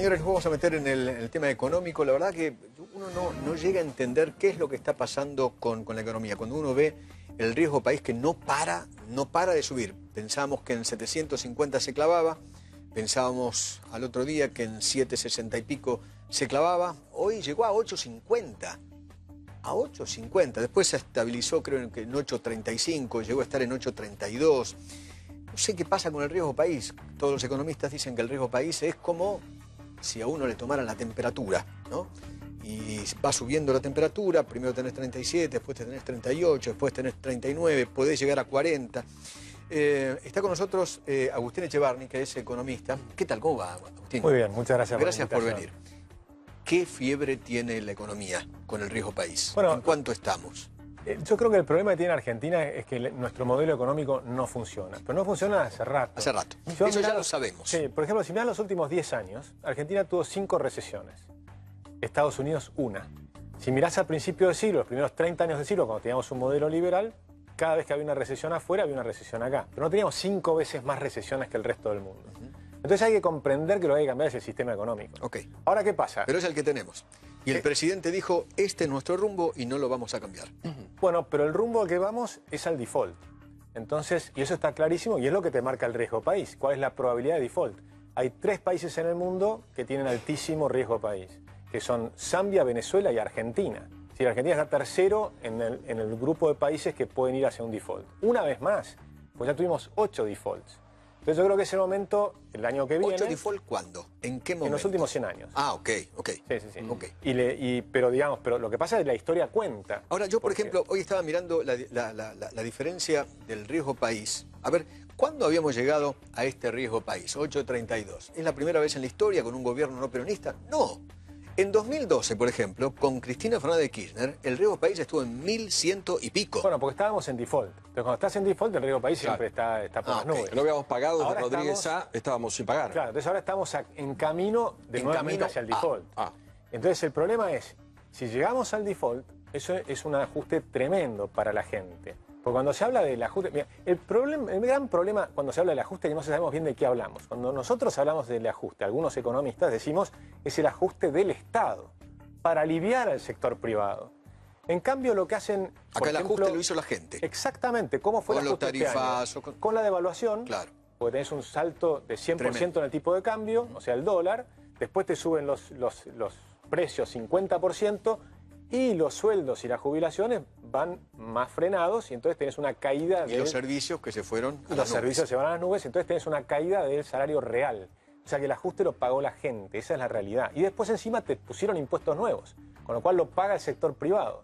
señores, nos vamos a meter en el tema económico. La verdad que uno no llega a entender qué es lo que está pasando con la economía. Cuando uno ve el riesgo país que no para de subir. Pensábamos que en 750 se clavaba, pensábamos al otro día que en 760 y pico se clavaba. Hoy llegó a 850. A 8.50, después se estabilizó creo que en 8.35, llegó a estar en 8.32. No sé qué pasa con el riesgo país. Todos los economistas dicen que el riesgo país es como si a uno le tomaran la temperatura, ¿no? Y va subiendo la temperatura, primero tenés 37, después tenés 38, después tenés 39, podés llegar a 40. Está con nosotros Agustín Echevarni, que es economista. ¿Qué tal? ¿Cómo va, Agustín? Muy bien, muchas gracias. Gracias por venir. ¿Qué fiebre tiene la economía con el riesgo país? Bueno, ¿en cuánto estamos? Yo creo que el problema que tiene Argentina es que nuestro modelo económico no funciona. Pero no funciona hace rato. Hace rato. Eso ya lo sabemos. Sí, por ejemplo, si miras los últimos 10 años, Argentina tuvo 5 recesiones. Estados Unidos, 1. Si mirás al principio del siglo, los primeros 30 años del siglo, cuando teníamos un modelo liberal, cada vez que había una recesión afuera, había una recesión acá. Pero no teníamos 5 veces más recesiones que el resto del mundo. Entonces hay que comprender que lo que hay que cambiar es el sistema económico. Ok. Ahora, ¿qué pasa? Pero es el que tenemos. Y el presidente dijo, este es nuestro rumbo y no lo vamos a cambiar. Bueno, pero el rumbo al que vamos es al default. Entonces, y eso está clarísimo y es lo que te marca el riesgo país. ¿Cuál es la probabilidad de default? Hay 3 países en el mundo que tienen altísimo riesgo país, que son Zambia, Venezuela y Argentina. Si Argentina está tercero en el grupo de países que pueden ir hacia un default. Una vez más, pues ya tuvimos 8 defaults. Entonces yo creo que es el momento, el año que viene... ¿8 default cuándo? ¿En qué momento? En los últimos 100 años. Ah, ok. Sí. Okay. Pero lo que pasa es que la historia cuenta. Ahora, yo, por ejemplo, hoy estaba mirando la diferencia del riesgo país. A ver, ¿cuándo habíamos llegado a este riesgo país? 8.32. ¿Es la primera vez en la historia con un gobierno no peronista? No. En 2012, por ejemplo, con Cristina Fernández de Kirchner, el riesgo país estuvo en 1.100 y pico. Bueno, porque estábamos en default. Entonces, cuando estás en default, el riesgo país siempre está por las nubes. No habíamos pagado ahora de Rodríguez estábamos sin pagar. Claro, entonces ahora estamos en camino nuevamente hacia el default. Entonces el problema es, si llegamos al default, eso es un ajuste tremendo para la gente. Porque cuando se habla del ajuste... Mira, el gran problema cuando se habla del ajuste es que no sabemos bien de qué hablamos. Cuando nosotros hablamos del ajuste, algunos economistas decimos, es el ajuste del Estado para aliviar al sector privado. En cambio, lo que hacen... Acá el ajuste lo hizo la gente. Exactamente. ¿Cómo fue el ajuste este año? Con la devaluación, claro, porque tenés un salto de 100% en el tipo de cambio, o sea, el dólar. Después te suben los precios 50%, y los sueldos y las jubilaciones van más frenados, y entonces tenés una caída y los servicios que se fueron a las Los servicios se van a las nubes, entonces tenés una caída del salario real. O sea que el ajuste lo pagó la gente, esa es la realidad. Y después encima te pusieron impuestos nuevos, con lo cual lo paga el sector privado.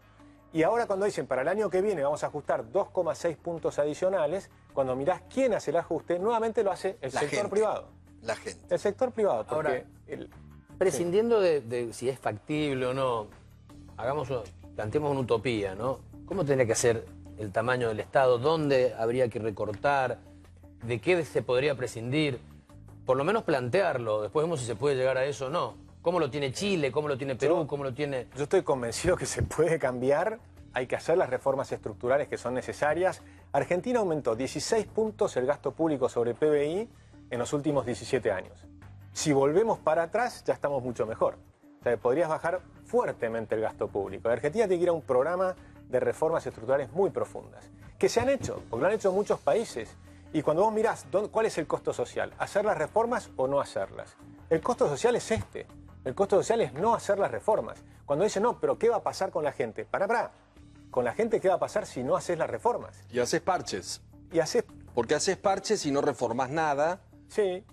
Y ahora cuando dicen para el año que viene vamos a ajustar 2,6 puntos adicionales, cuando mirás quién hace el ajuste, nuevamente lo hace el sector privado. La gente. El sector privado, porque... Ahora, prescindiendo de si es factible o no, planteemos una utopía, ¿no? ¿Cómo tendría que ser el tamaño del Estado? ¿Dónde habría que recortar? ¿De qué se podría prescindir? Por lo menos plantearlo. Después vemos si se puede llegar a eso o no. ¿Cómo lo tiene Chile? ¿Cómo lo tiene Perú? ¿Cómo lo tiene...? Yo estoy convencido que se puede cambiar. Hay que hacer las reformas estructurales que son necesarias. Argentina aumentó 16 puntos el gasto público sobre PBI en los últimos 17 años. Si volvemos para atrás, ya estamos mucho mejor. O sea, podrías bajar fuertemente el gasto público. Argentina tiene que ir a un programa de reformas estructurales muy profundas, que se han hecho, porque lo han hecho muchos países. Y cuando vos mirás ¿cuál es el costo social? ¿Hacer las reformas o no hacerlas? El costo social es este. El costo social es no hacer las reformas. Cuando dicen, no, pero ¿qué va a pasar con la gente? Pará. Con la gente, ¿qué va a pasar si no haces las reformas? Y haces parches. Porque haces parches y no reformás nada. Sí,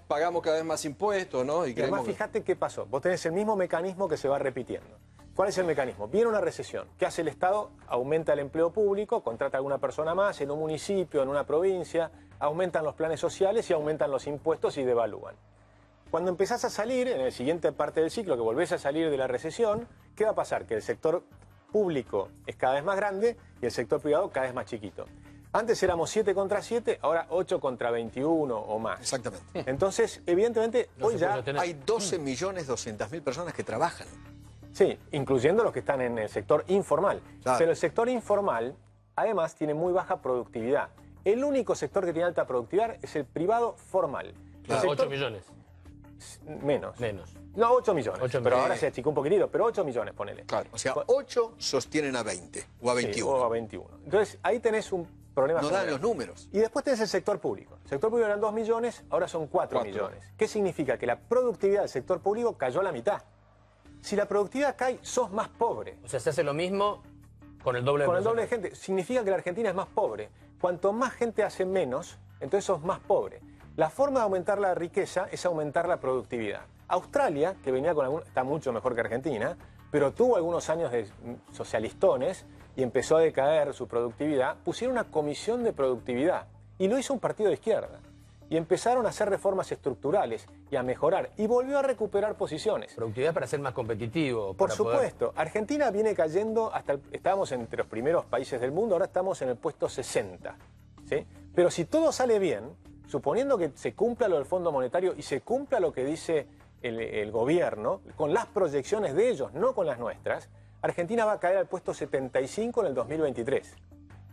pagamos cada vez más impuestos, ¿no? Y además, fíjate qué pasó. Vos tenés el mismo mecanismo que se va repitiendo. ¿Cuál es el mecanismo? Viene una recesión. ¿Qué hace el Estado? Aumenta el empleo público, contrata a alguna persona más en un municipio, en una provincia, aumentan los planes sociales y aumentan los impuestos y devalúan. Cuando empezás a salir, en la siguiente parte del ciclo, que volvés a salir de la recesión, ¿qué va a pasar? Que el sector público es cada vez más grande y el sector privado cada vez más chiquito. Antes éramos 7 contra 7, ahora 8 contra 21 o más. Exactamente. Entonces, evidentemente, hoy ya hay 12.200.000 personas que trabajan. Sí, incluyendo los que están en el sector informal. Claro. Pero el sector informal, además, tiene muy baja productividad. El único sector que tiene alta productividad es el privado formal. Claro, 8 millones. Menos. Menos. No, 8 millones. 8 pero millones. ahora se achicó un poquitito, pero 8 millones, ponele. Claro. O sea, 8 sostienen a 20 o a 21. Sí, o a 21. Entonces, ahí tenés un problema. No severo. dan los números. Y después tenés el sector público. El sector público eran 2 millones, ahora son 4 millones. ¿Qué significa? Que la productividad del sector público cayó a la mitad. Si la productividad cae, sos más pobre. O sea, se hace lo mismo con el doble de Con el doble de personas. gente. Significa que la Argentina es más pobre. Cuanto más gente hace menos, entonces sos más pobre. La forma de aumentar la riqueza es aumentar la productividad. Australia, que venía con está mucho mejor que Argentina, pero tuvo algunos años de socialistones y empezó a decaer su productividad, pusieron una comisión de productividad y lo hizo un partido de izquierda. Y empezaron a hacer reformas estructurales y a mejorar y volvió a recuperar posiciones. Productividad para ser más competitivo. Por para supuesto, Argentina viene cayendo estábamos entre los primeros países del mundo, ahora estamos en el puesto 60. ¿Sí? Pero si todo sale bien, suponiendo que se cumpla lo del Fondo Monetario y se cumpla lo que dice el gobierno, con las proyecciones de ellos, no con las nuestras, Argentina va a caer al puesto 75 en el 2023.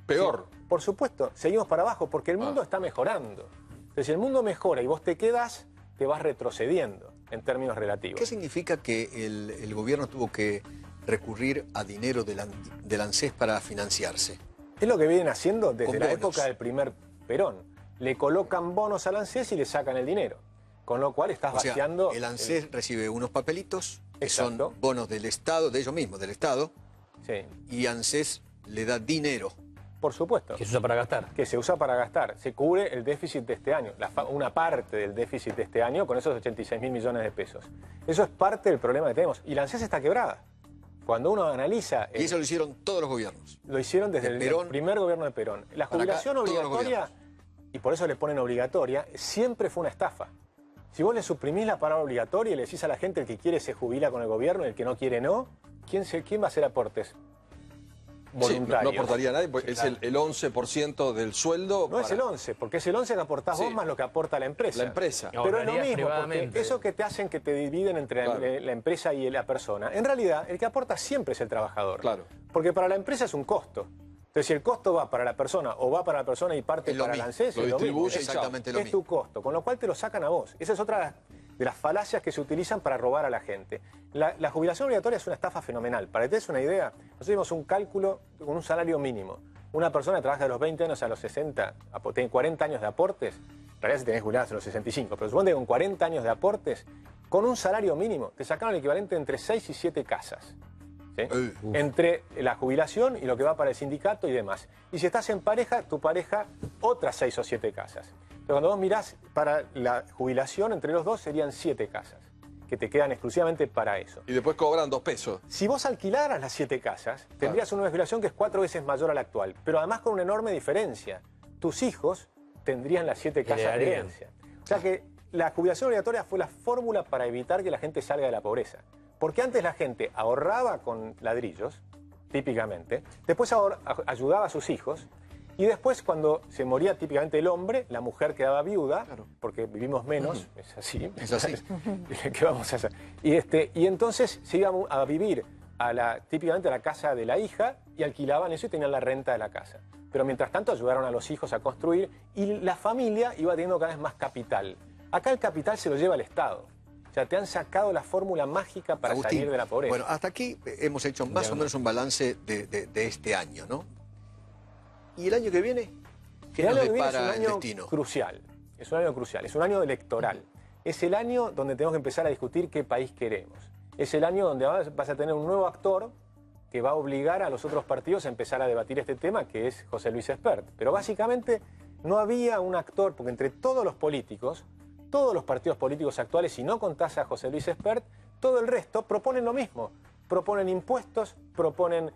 Peor. Sí, por supuesto, seguimos para abajo porque el mundo está mejorando. Entonces, si el mundo mejora y vos te quedas, te vas retrocediendo en términos relativos. ¿Qué significa que el gobierno tuvo que recurrir a dinero del ANSES para financiarse? Es lo que vienen haciendo desde Con la bonos. época del primer Perón. Le colocan bonos al ANSES y le sacan el dinero. Con lo cual estás O sea, vaciando... el ANSES recibe unos papelitos que Exacto. son bonos del Estado, de ellos mismos, del Estado, Sí, y ANSES le da dinero. por supuesto. Que se usa para gastar. Que se usa para gastar. Se cubre el déficit de este año, una parte del déficit de este año con esos 86.000 millones de pesos. Eso es parte del problema que tenemos. Y la ANSES está quebrada. Cuando uno analiza... Y eso lo hicieron todos los gobiernos. Lo hicieron desde De el Perón primer gobierno de Perón. La para acá, jubilación todos los obligatoria, y por eso le ponen obligatoria, siempre fue una estafa. Si vos le suprimís la palabra obligatoria y le decís a la gente el que quiere se jubila con el gobierno y el que no quiere no, ¿quién va a hacer aportes Sí, voluntarios? no aportaría a nadie, porque es el 11% del sueldo. No es el 11, porque es el 11 que aportás Sí. vos más lo que aporta la empresa. La empresa. No, Pero es lo ahorrarías mismo, porque privadamente. eso que te hacen que te dividen entre Claro. la empresa y la persona. En realidad, el que aporta siempre es el trabajador. Claro. Porque para la empresa es un costo. Entonces, si el costo va para la persona o va para la persona y parte Es lo para el mismo. ANSES, Lo es lo mismo. distribuye y Es- chao. Exactamente lo es mismo. tu costo, con lo cual te lo sacan a vos. Esa es otra de las falacias que se utilizan para robar a la gente. La jubilación obligatoria es una estafa fenomenal. Para que te des una idea, nosotros hicimos un cálculo con un salario mínimo. Una persona que trabaja de los 20 años a los 60, tiene 40 años de aportes, en realidad se tenés jubilados hasta los 65, pero suponte que con 40 años de aportes, con un salario mínimo, te sacaron el equivalente entre 6 y 7 casas. ¿Sí? Entre la jubilación y lo que va para el sindicato y demás. Y si estás en pareja, tu pareja, otras 6 o 7 casas. Pero cuando vos mirás para la jubilación, entre los dos serían 7 casas, que te quedan exclusivamente para eso. Y después cobran 2 pesos. Si vos alquilaras las 7 casas, tendrías una jubilación que es 4 veces mayor a la actual, pero además con una enorme diferencia. Tus hijos tendrían las 7 casas de Heredarían. herencia. O sea que la jubilación obligatoria fue la fórmula para evitar que la gente salga de la pobreza. Porque antes la gente ahorraba con ladrillos, típicamente, después ayudaba a sus hijos, y después cuando se moría típicamente el hombre, la mujer quedaba viuda, porque vivimos menos, es así. Es así. ¿Qué vamos a hacer? Y entonces se iban a vivir típicamente a la casa de la hija y alquilaban eso y tenían la renta de la casa. Pero mientras tanto ayudaron a los hijos a construir y la familia iba teniendo cada vez más capital. Acá el capital se lo lleva el Estado. O sea, te han sacado la fórmula mágica para Agustín, salir de la pobreza. bueno, hasta aquí hemos hecho más o menos un balance de este año, ¿no? ¿Y el año que viene? ¿Qué El nos año que viene es un depara el año destino? crucial. Es un año crucial, es un año electoral. Es el año donde tenemos que empezar a discutir qué país queremos. Es el año donde vas a tener un nuevo actor que va a obligar a los otros partidos a empezar a debatir este tema, que es José Luis Espert. Pero básicamente no había un actor, porque entre todos los políticos, todos los partidos políticos actuales, si no contás a José Luis Espert, todo el resto proponen lo mismo. Proponen impuestos, proponen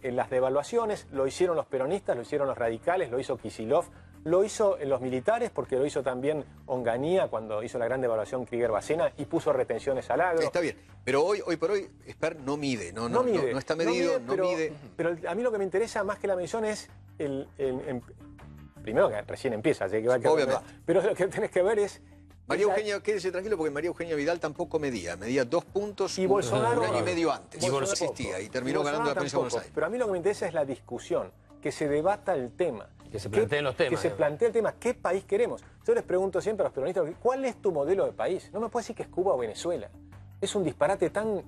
las devaluaciones, lo hicieron los peronistas, lo hicieron los radicales, lo hizo Kicillof, lo hizo los militares, porque lo hizo también Onganía cuando hizo la gran devaluación Krieger-Bacena y puso retenciones al agro. Está bien, pero hoy por hoy Espert no mide, no está medido, no mide. Pero a mí lo que me interesa más que la medición es primero que recién empieza, así que va a quedar Obviamente. donde va. Pero lo que tenés que ver es... María Eugenia, quédese tranquilo porque María Eugenia Vidal tampoco medía 2 puntos Y Bolsonaro, un año y medio antes. Bolsonaro No existía y terminó Bolsonaro ganando la provincia de Buenos tampoco. Aires. Pero a mí lo que me interesa es la discusión. que se debata el tema. Que se planteen los temas. Que se plantee el tema. ¿Qué país queremos? Yo les pregunto siempre a los peronistas, ¿cuál es tu modelo de país? No me puedes decir que es Cuba o Venezuela. Es un disparate tan...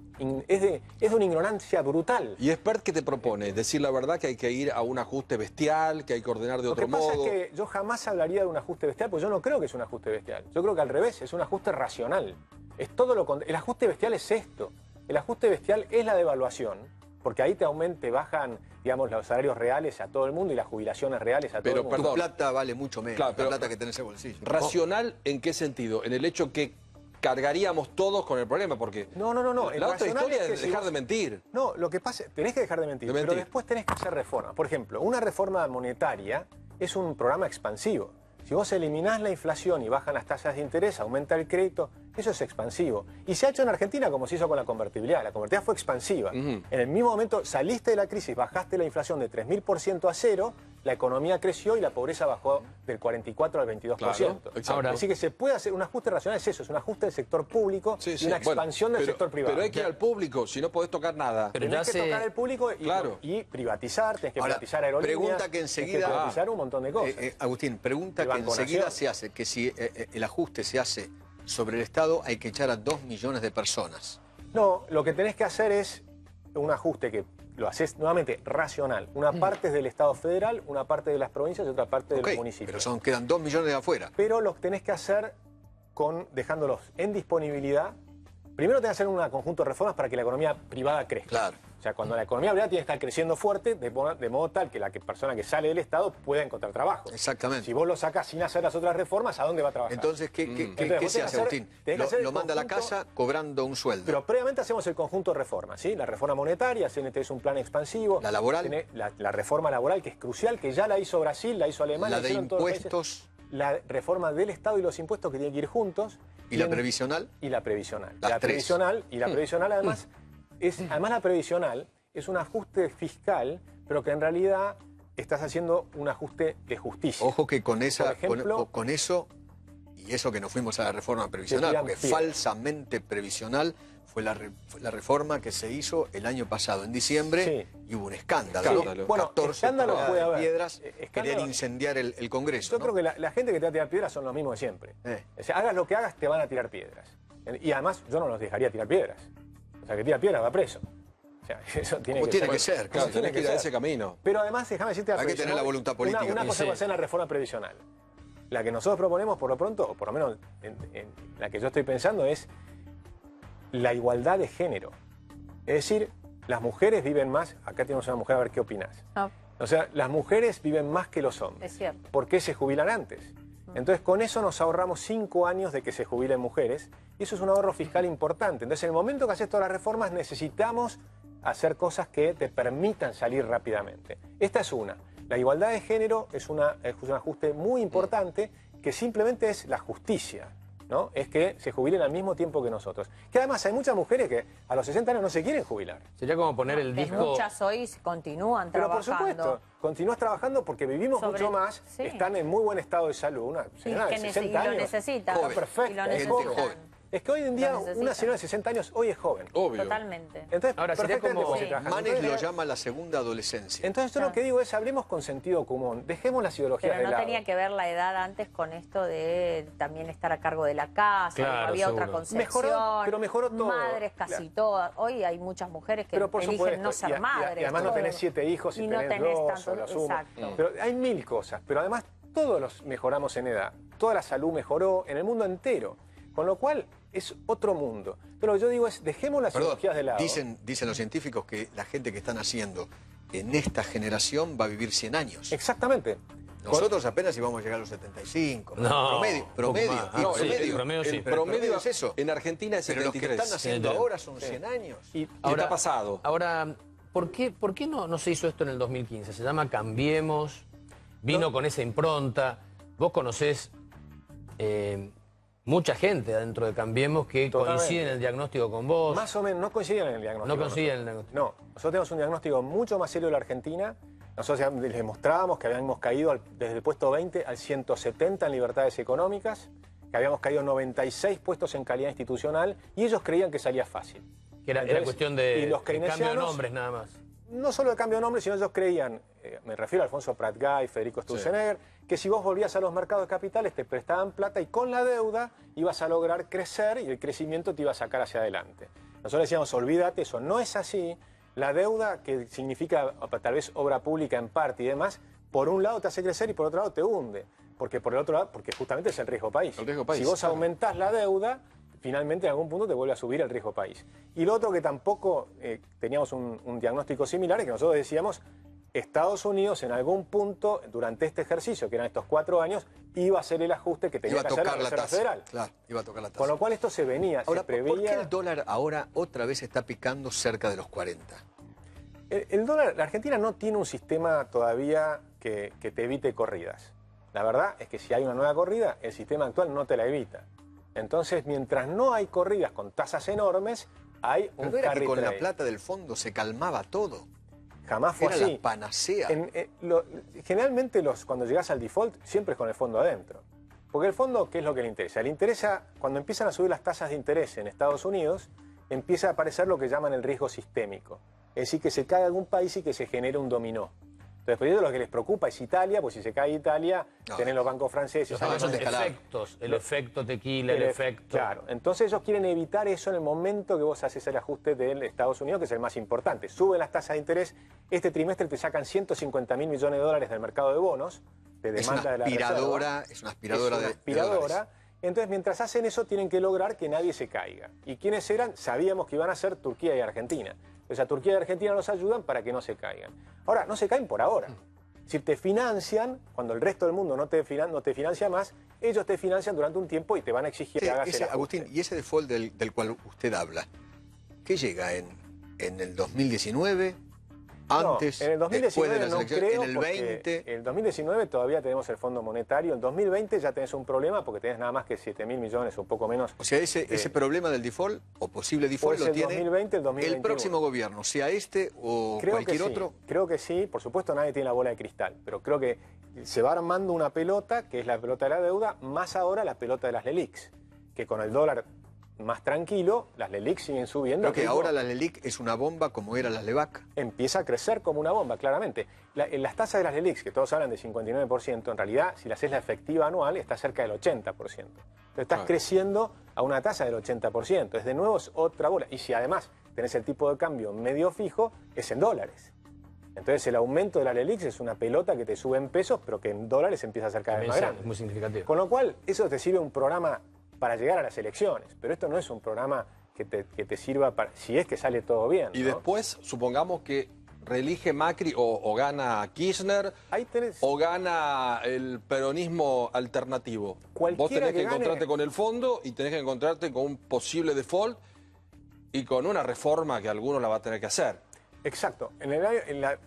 es de una ignorancia brutal. ¿Y Espert qué te propone? Decir la verdad, que hay que ir a un ajuste bestial, que hay que ordenar de otro modo. Lo que pasa es que yo jamás hablaría de un ajuste bestial, porque yo no creo que es un ajuste bestial. Yo creo que al revés, es un ajuste racional. Es todo lo contrario. El ajuste bestial es esto. El ajuste bestial es la devaluación, porque ahí te bajan, digamos, los salarios reales a todo el mundo y las jubilaciones reales a todo el mundo. Perdón. Tu plata vale mucho menos, Claro, la plata que tenés en el bolsillo. ¿Racional en qué sentido? En el hecho que cargaríamos todos con el problema, porque No. la otra historia es si dejar vos- de mentir. No, lo que pasa, tenés que dejar de mentir, pero después tenés que hacer reformas. Por ejemplo, una reforma monetaria es un programa expansivo. Si vos eliminás la inflación y bajan las tasas de interés, aumenta el crédito, eso es expansivo. Y se ha hecho en Argentina como se hizo con la convertibilidad. La convertibilidad fue expansiva. En el mismo momento saliste de la crisis, bajaste la inflación de 3.000% a cero, la economía creció y la pobreza bajó del 44 al 22%. Claro, exacto. Así que se puede hacer un ajuste racional, es eso, es un ajuste del sector público y una expansión del sector privado. Pero hay que ir al público, si no podés tocar nada. Pero Tenés que tocar el público y privatizar, tenés que Ahora, privatizar aerolíneas, pregunta que enseguida- tenés que privatizar un montón de cosas. Agustín, pregunta El que Banco enseguida Nación. se hace, que si el ajuste se hace sobre el Estado, hay que echar a 2 millones de personas. No, lo que tenés que hacer es un ajuste que lo haces nuevamente racional. Una parte es del Estado federal, una parte de las provincias y otra parte de Ok, los municipios. pero quedan 2 millones de afuera. Pero los tenés que hacer dejándolos en disponibilidad. Primero tenés que hacer un conjunto de reformas para que la economía privada crezca. Claro. O sea, cuando la economía privada tiene que estar creciendo fuerte, de modo tal que la persona que sale del Estado pueda encontrar trabajo. Exactamente. Si vos lo sacás sin hacer las otras reformas, ¿a dónde va a trabajar? Entonces, ¿qué Entonces, vos se tenés que hace, hacer- Agustín? tenés que hacer el Lo manda a la conjunto- casa cobrando un sueldo. Pero previamente hacemos el conjunto de reformas, ¿sí? La reforma monetaria, tenés un plan expansivo. La laboral. Tenés la reforma laboral, que es crucial, que ya la hizo Brasil, la hizo Alemania. La de hicieron todos los países. impuestos. La reforma del Estado y los impuestos que tienen que ir juntos. ¿Y la previsional? Y la previsional. Las La tres. previsional, y la previsional además, además la previsional es un ajuste fiscal, pero que en realidad estás haciendo un ajuste de justicia. Ojo que con Por ejemplo, con eso, y eso que nos fuimos a la reforma previsional, tiran porque piedras. falsamente previsional fue la reforma que se hizo el año pasado, en diciembre, y hubo un escándalo. ¿no? Escándalo. Bueno, 14 escándalo toneladas puede de haber. piedras, Escándalo- querían incendiar el Congreso. Yo ¿no? creo que la gente que te va a tirar piedras son los mismos de siempre. O sea, hagas lo que hagas, te van a tirar piedras. Y además, yo no los dejaría tirar piedras. O sea, que tira piedras va preso. O sea, eso tiene Como que tiene ser. que ser, Claro, Tiene tenés que ir a ser. ese camino. Pero además, déjame decirte la Hay que tener previsional. la voluntad política. Una cosa Sí. va a ser la reforma previsional. La que nosotros proponemos, por lo pronto, o por lo menos en la que yo estoy pensando, es la igualdad de género. Es decir, las mujeres viven más. Acá tenemos una mujer, a ver qué opinás. Ah, O sea, las mujeres viven más que los hombres. es cierto. ¿Por qué se jubilan antes? Entonces, con eso nos ahorramos 5 años de que se jubilen mujeres, y eso es un ahorro fiscal importante. Entonces, en el momento que haces todas las reformas, necesitamos hacer cosas que te permitan salir rápidamente. Esta es una. La igualdad de género es un ajuste muy importante, que simplemente es la justicia, ¿no? Es que se jubilen al mismo tiempo que nosotros. Que además hay muchas mujeres que a los 60 años no se quieren jubilar. Sería como poner el Que disco... muchas hoy continúan Pero por trabajando. supuesto, continúas trabajando porque vivimos Sobre- mucho más, sí. están en muy buen estado de salud. Una Sí, señora de que 60 y lo años. necesitan. Joven. Y lo Perfecta, es necesitan. gente joven. Es que hoy en día Lo necesitan. una señora de 60 años hoy es joven. Obvio. Totalmente. Entonces, Ahora, sería perfectamente como- puede seguir Sí. trabajando. Manes lo Entonces, llama la segunda adolescencia. entonces yo lo que digo es, hablemos con sentido común, dejemos las ideologías Pero de no lado. tenía que ver la edad antes con esto de también estar a cargo de la casa, Claro, había seguro. otra concepción. Pero mejoró todo. Madres casi Claro. todas. Hoy hay muchas mujeres que Pero por eligen supuesto, no ser y madres. además no todo. tenés 7 hijos y no tenés tenés 2, tanto, o lo sumo. exacto. Pero hay 1000 cosas. Pero además todos los mejoramos en edad. Toda la salud mejoró en el mundo entero. Con lo cual es otro mundo. Pero lo que yo digo es, dejemos las Perdón, ideologías de lado. dicen los científicos que la gente que están haciendo en esta generación va a vivir 100 años. Exactamente. Nosotros apenas íbamos a llegar a los 75. No, promedio. poco Promedio. más. y No, sí, promedio. el promedio sí. El Pero promedio es eso. en Argentina es Pero los que 73. están haciendo Sí. ahora son 100 años. Y Ahora, está pasado. Ahora, ¿por qué no se hizo esto en el 2015? Se llama Cambiemos, vino con esa impronta. Vos conocés mucha gente dentro de Cambiemos que Totalmente. coincide en el diagnóstico con vos. más o menos no coincidían en el diagnóstico. No coincidían en el diagnóstico. No, nosotros tenemos un diagnóstico mucho más serio de la Argentina. Nosotros ya les demostrábamos que habíamos caído desde el puesto 20 al 170 en libertades económicas, que habíamos caído 96 puestos en calidad institucional, y ellos creían que salía fácil. Que era Entonces, cuestión y de los cambio de keynesianos- nombres nada más. no solo de cambio de nombre, sino ellos creían, me refiero a Alfonso Prat-Gay, Federico Sturzenegger, que si vos volvías a los mercados de capitales te prestaban plata y con la deuda ibas a lograr crecer y el crecimiento te iba a sacar hacia adelante. Nosotros decíamos, olvídate, eso no es así. La deuda, que significa tal vez obra pública en parte y demás, por un lado te hace crecer y por otro lado te hunde. Porque por el otro lado, porque justamente es el riesgo país. El riesgo país, si vos claro. aumentás la deuda, finalmente en algún punto te vuelve a subir el riesgo país. Y lo otro que tampoco teníamos un diagnóstico similar es que nosotros decíamos, Estados Unidos en algún punto durante este ejercicio, que eran estos 4 años, iba a hacer el ajuste que tenía Iba a que hacer la tocar la Reserva tasa. Federal. Claro, iba a tocar la tasa. Con lo cual esto se venía, Ahora, se preveía... ¿por qué el dólar ahora otra vez está picando cerca de los 40? El dólar, la Argentina no tiene un sistema todavía que te evite corridas. La verdad es que si hay una nueva corrida, el sistema actual no te la evita. Entonces, mientras no hay corridas con tasas enormes, hay un Pero no era que carry con la trade. plata del fondo se calmaba todo. Jamás fue Era así. la panacea. Generalmente cuando llegas al default siempre es con el fondo adentro. Porque el fondo, ¿qué es lo que le interesa? Le interesa, cuando empiezan a subir las tasas de interés en Estados Unidos, empieza a aparecer lo que llaman el riesgo sistémico. Es decir, que se cae algún país y que se genere un dominó. Entonces, por eso lo que les preocupa es Italia, pues si se cae Italia, No, tenés los bancos franceses. Los famosos famosos de escalar. efectos, el efecto tequila, el efecto... Claro, entonces ellos quieren evitar eso en el momento que vos haces el ajuste del Estados Unidos, que es el más importante. Suben las tasas de interés, este trimestre te sacan 150.000 millones de dólares del mercado de bonos, de Es demanda una de la aspiradora, Reserva. es una aspiradora, Es una de aspiradora. dólares. Entonces, mientras hacen eso, tienen que lograr que nadie se caiga. ¿Y quiénes eran? Sabíamos que iban a ser Turquía y Argentina. O sea, Turquía y Argentina nos ayudan para que no se caigan. Ahora, no se caen por ahora. Si te financian, cuando el resto del mundo no te financia más, ellos te financian durante un tiempo y te van a exigir Sí, que hagas el ajuste. Agustín, y ese default del cual usted habla, ¿qué llega en el 2019? Antes, no, en el 2019 después de las no elecciones, creo, en el porque 20. En el 2019 todavía tenemos el Fondo Monetario. En 2020 ya tenés un problema porque tenés nada más que 7.000 millones o un poco menos. O sea, ese problema del default o posible default Puede lo ser el tiene 2020, el 2021. próximo gobierno, sea este o Creo cualquier que sí, otro. creo que sí. Por supuesto nadie tiene la bola de cristal, pero creo que se va armando una pelota, que es la pelota de la deuda, más ahora la pelota de las LELIQs, que con el dólar más tranquilo, las LELIQs siguen subiendo. Creo que ahora la LELIQ es una bomba como era la LEVAC. Empieza a crecer como una bomba, claramente. En las tasas de las LELIQs, que todos hablan de 59%, en realidad, si la haces la efectiva anual, está cerca del 80%. Entonces estás creciendo a una tasa del 80%. Entonces, de nuevo, es otra bola. Y si además tenés el tipo de cambio medio fijo, es en dólares. Entonces, el aumento de las LELIQs es una pelota que te sube en pesos, pero que en dólares empieza a ser cada vez más grande. Es muy significativo. Con lo cual, eso te sirve un programa para llegar a las elecciones. Pero esto no es un programa que te sirva para, si es que sale todo bien. Y ¿no? después, supongamos que reelige Macri o gana Kirchner Ahí tenés... o gana el peronismo alternativo. Vos Cualquiera tenés que que gane- encontrarte con el fondo y tenés que encontrarte con un posible default y con una reforma que alguno la va a tener que hacer. Exacto.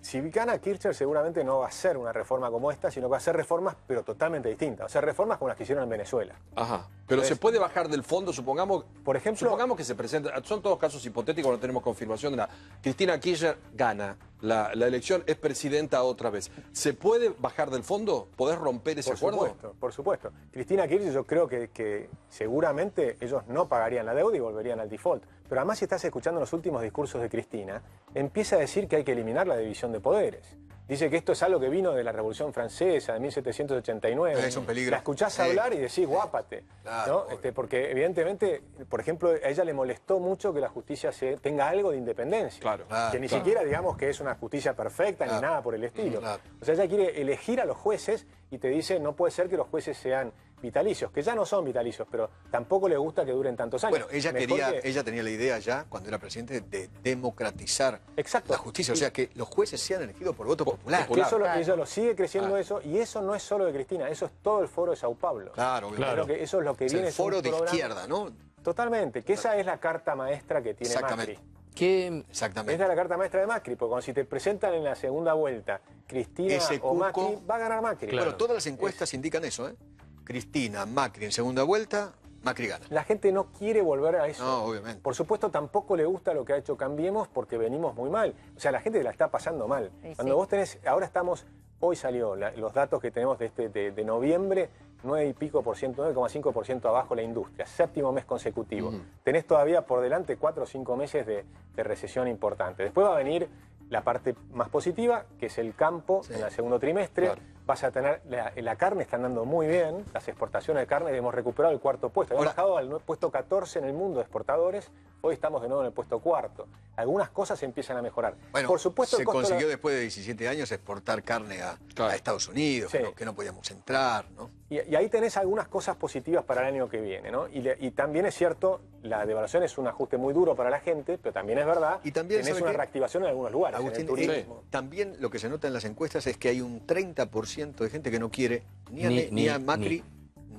Si gana Kirchner seguramente no va a hacer una reforma como esta, sino que va a hacer reformas pero totalmente distintas. O sea, reformas como las que hicieron en Venezuela. Ajá. Pero Entonces- se puede bajar del fondo, supongamos Por ejemplo- que se presenta, son todos casos hipotéticos, no tenemos confirmación de nada. Cristina Kirchner gana la elección, es presidenta otra vez. ¿Se puede bajar del fondo? ¿Podés romper ese acuerdo? Por supuesto. Cristina Kirchner, yo creo que seguramente ellos no pagarían la deuda y volverían al default. Pero además, si estás escuchando los últimos discursos de Cristina, empieza a decir que hay que eliminar la división de poderes. Dice que esto es algo que vino de la Revolución Francesa de 1789. Es un peligro. La escuchás hablar y decís, guápate. Claro, ¿no? Porque evidentemente, por ejemplo, a ella le molestó mucho que la justicia tenga algo de independencia. Claro. Que ni siquiera digamos que es una justicia perfecta ni nada por el estilo. Claro. O sea, ella quiere elegir a los jueces y te dice, no puede ser que los jueces sean vitalicios, que ya no son vitalicios, pero tampoco le gusta que duren tantos años. Bueno, ella Mejor que- ella tenía la idea ya, cuando era presidente, de democratizar Exacto. la justicia. O sea, que los jueces sean elegidos por voto popular. que eso, Claro. ella lo sigue creciendo eso, y eso no es solo de Cristina, eso es todo el foro de Sao Paulo. Claro, Creo que eso es lo que Es viene. el es un foro de programa- izquierda, ¿no? Totalmente, que esa es la carta maestra que tiene Exactamente. Macri. ¿Qué, Exactamente. Esa es la carta maestra de Macri, porque cuando si te presentan en la segunda vuelta Cristina Ese o Macri, cuco- va a ganar Macri. Claro. Bueno, todas las encuestas indican eso, ¿eh? Cristina, Macri en segunda vuelta, Macri gana. La gente no quiere volver a eso. No, obviamente. Por supuesto, tampoco le gusta lo que ha hecho Cambiemos porque venimos muy mal. O sea, la gente la está pasando mal. Sí, Cuando sí. vos tenés, ahora estamos, hoy salió los datos que tenemos de noviembre, 9 y pico por ciento, 9,5% abajo la industria, séptimo mes consecutivo. Tenés todavía por delante 4 o 5 meses de recesión importante. Después va a venir la parte más positiva, que es el campo en el segundo trimestre. Claro. Vas a tener, la carne está andando muy bien, las exportaciones de carne, hemos recuperado el cuarto puesto. Hemos bajado al puesto 14 en el mundo de exportadores, hoy estamos de nuevo en el puesto cuarto. Algunas cosas empiezan a mejorar. Bueno, por supuesto, se consiguió después de 17 años exportar carne a Estados Unidos, Sí. que no podíamos entrar, ¿no? Y ahí tenés algunas cosas positivas para el año que viene, ¿no? Y también es cierto, la devaluación es un ajuste muy duro para la gente, pero también es verdad, Y también, tenés ¿sabe una qué? reactivación en algunos lugares, Agustín, en el turismo. también lo que se nota en las encuestas es que hay un 30% de gente que no quiere ni a Macri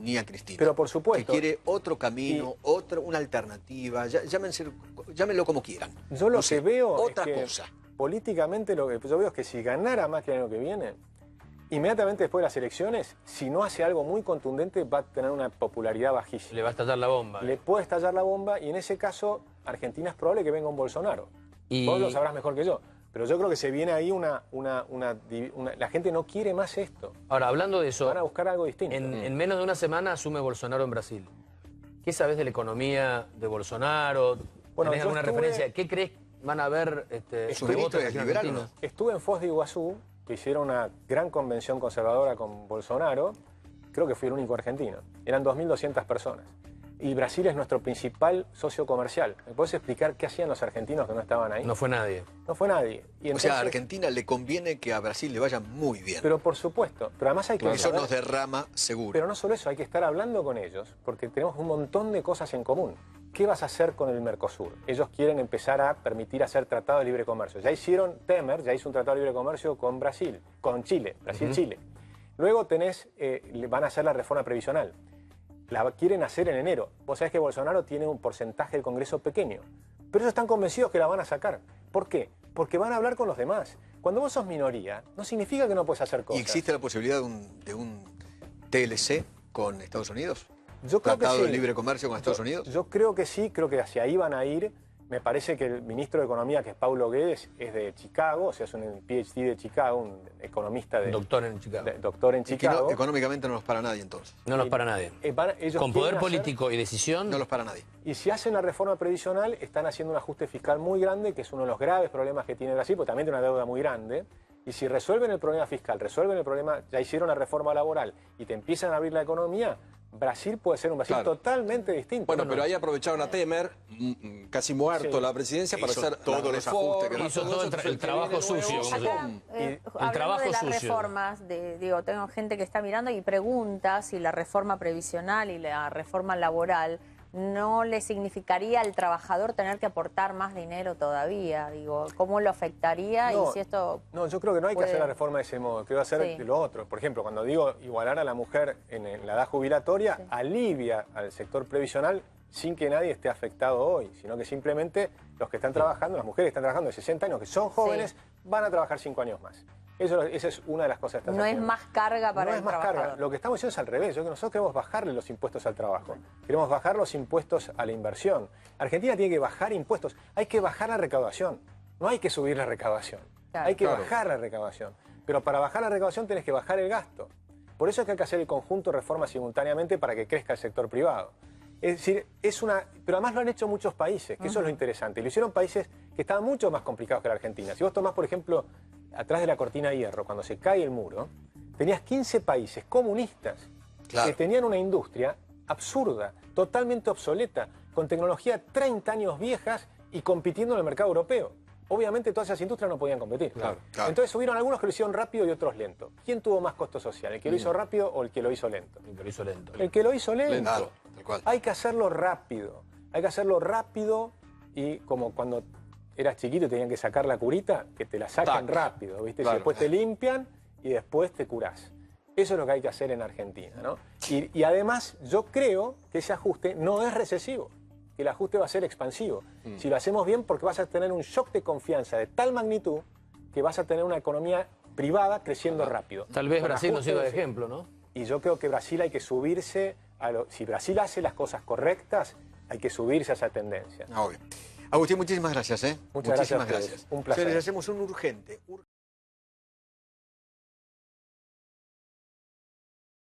ni a Cristina. Pero por supuesto. Que quiere otro camino, una alternativa, llámenlo como quieran. Yo lo No sé, que veo otra es que cosa. políticamente lo que yo veo es que si ganara Macri el año que viene, inmediatamente después de las elecciones, si no hace algo muy contundente, va a tener una popularidad bajísima. Le va a estallar la bomba. Le puede estallar la bomba y en ese caso, Argentina es probable que venga un Bolsonaro. Y- Vos lo sabrás mejor que yo. Pero yo creo que se viene ahí la gente no quiere más esto. Ahora, hablando de eso, Van a buscar algo distinto. en menos de una semana asume Bolsonaro en Brasil. ¿Qué sabes de la economía de Bolsonaro? Bueno, ¿Tenés yo alguna estuve- referencia? ¿Qué crees van a ver Su de ministro votos es aquí en liberal, Argentina? ¿no? Estuve en Foz de Iguazú, que hicieron una gran convención conservadora con Bolsonaro. Creo que fui el único argentino. Eran 2.200 personas. Y Brasil es nuestro principal socio comercial. ¿Me puedes explicar qué hacían los argentinos que no estaban ahí? No fue nadie. No fue nadie. Y O sea, a entonces- Argentina le conviene que a Brasil le vaya muy bien. Pero por supuesto. Pero además hay que Eso saber- nos derrama seguro. Pero no solo eso, hay que estar hablando con ellos, porque tenemos un montón de cosas en común. ¿Qué vas a hacer con el Mercosur? Ellos quieren empezar a permitir hacer tratados de libre comercio. Ya hicieron, Temer ya hizo un tratado de libre comercio con Brasil, con Chile, Brasil-Chile. Luego van a hacer la reforma previsional. La quieren hacer en enero. Vos sabés que Bolsonaro tiene un porcentaje del Congreso pequeño, pero ellos están convencidos que la van a sacar. ¿Por qué? Porque van a hablar con los demás. Cuando vos sos minoría, no significa que no puedes hacer ¿Y cosas. existe la posibilidad de un TLC con Estados Unidos? Yo creo que ¿Tratado de sí. libre comercio con Estados Unidos? Yo creo que sí, creo que hacia ahí van a ir. Me parece que el ministro de Economía, que es Paulo Guedes, es de Chicago, o sea, es un PhD de Chicago, un economista Doctor en Chicago. doctor en Y que Chicago. económicamente no los para nadie entonces. No los para nadie. Ellos Con quieren poder hacer- político y decisión, No los para nadie. Y si hacen la reforma previsional, están haciendo un ajuste fiscal muy grande, que es uno de los graves problemas que tiene Brasil, porque también tiene una deuda muy grande. Y si resuelven el problema fiscal, resuelven el problema, ya hicieron la reforma laboral y te empiezan a abrir la economía, Brasil puede ser un Brasil Claro. totalmente distinto. Bueno, pero ahí aprovecharon a Temer, casi muerto Sí. la presidencia, para Hizo hacer todos las los ajustes que reformas, hizo todo el entonces que trabajo viene nuevo, sucio, como se Acá, llama. hablando trabajo de las sucio. reformas, tengo gente que está mirando y pregunta si la reforma previsional y la reforma laboral no le significaría al trabajador tener que aportar más dinero todavía. Digo, ¿cómo lo afectaría? No, Y si esto No, yo creo que no hay que puede- hacer la reforma de ese modo, creo hacer Sí. lo otro. Por ejemplo, cuando digo igualar a la mujer en la edad jubilatoria, Sí. alivia al sector previsional sin que nadie esté afectado hoy, sino que simplemente los que están trabajando, las mujeres que están trabajando de 60 años, que son jóvenes, van a trabajar 5 años más. Esa es una de las cosas que estás no es haciendo. más carga para No el es más trabajador. carga. Lo que estamos diciendo es al revés. Nosotros queremos bajarle los impuestos al trabajo. Queremos bajar los impuestos a la inversión. Argentina tiene que bajar impuestos. Hay que bajar la recaudación. No hay que subir la recaudación. Claro. Hay que Claro. bajar la recaudación. Pero para bajar la recaudación tenés que bajar el gasto. Por eso es que hay que hacer el conjunto de reformas simultáneamente para que crezca el sector privado. Es decir, pero además lo han hecho muchos países, que eso es lo interesante. Lo hicieron países que estaban mucho más complicados que la Argentina. Si vos tomás, por ejemplo, atrás de la cortina de hierro, cuando se cae el muro, tenías 15 países comunistas Claro. que tenían una industria absurda, totalmente obsoleta, con tecnología 30 años viejas y compitiendo en el mercado europeo. Obviamente todas esas industrias no podían competir. Claro. Entonces hubieron algunos que lo hicieron rápido y otros lento. ¿Quién tuvo más costo social? ¿El que lo hizo rápido o el que lo hizo lento? Y lo hizo lento. El que lo hizo lento. Claro, tal cual. Hay que hacerlo rápido. Hay que hacerlo rápido y como cuando eras chiquito y tenían que sacar la curita, que te la saquen Tac. rápido, ¿viste? Claro. Y después te limpian y después te curás. Eso es lo que hay que hacer en Argentina, ¿no? Y además yo creo que ese ajuste no es recesivo, que el ajuste va a ser expansivo. Si lo hacemos bien, porque vas a tener un shock de confianza de tal magnitud que vas a tener una economía privada creciendo rápido. Tal vez Con Brasil nos sirva de ajustes, ejemplo, ¿no? y yo creo que Brasil hay que subirse si Brasil hace las cosas correctas, hay que subirse a esa tendencia. Obvio. Agustín, muchísimas gracias. Muchas gracias a Muchísimas ustedes. gracias. Un placer. Les hacemos un urgente.